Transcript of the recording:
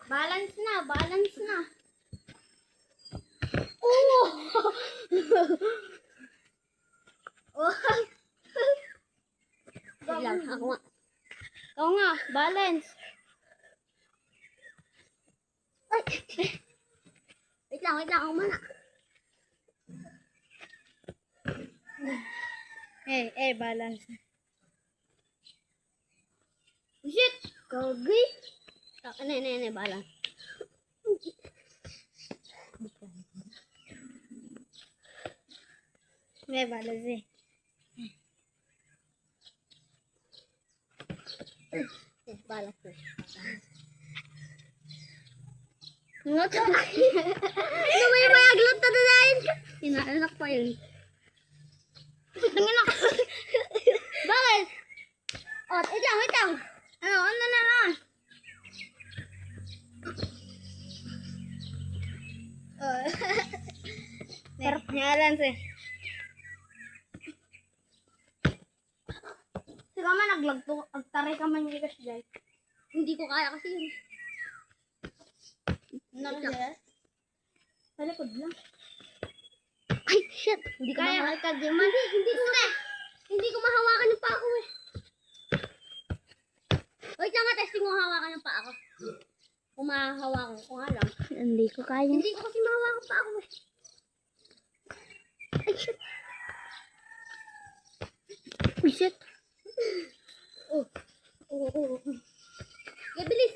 Balance na, balance na. Oh! Oh! Wait lang, ako nga. Ako nga, balance. Ay! Wait lang, ako muna. Balance. Shit! Gogi! Ne, balance. Balance eh. Balance. Ngot. Ano may mayaglot na dahil? Inaanak pa yun. Nanginak. Bakit? Oh, wait lang. Ano na. Pero balance eh. Sige man, naglagto. Agtaray ka man yung ikas dyan. Hindi ko kaya kasi yun. Sa likod lang. Ay, shit. Hindi kaya. Hindi ko mahawakan yung paa ko eh. Wait lang nga, testing mo hawakan yung paa ko. Kung mahahawakan ko nga lang. Hindi ko kaya. Hindi ko kasi mahawakan yung paa ko eh. Ay, shit. Uy, shit. Oh. Okay, bilis.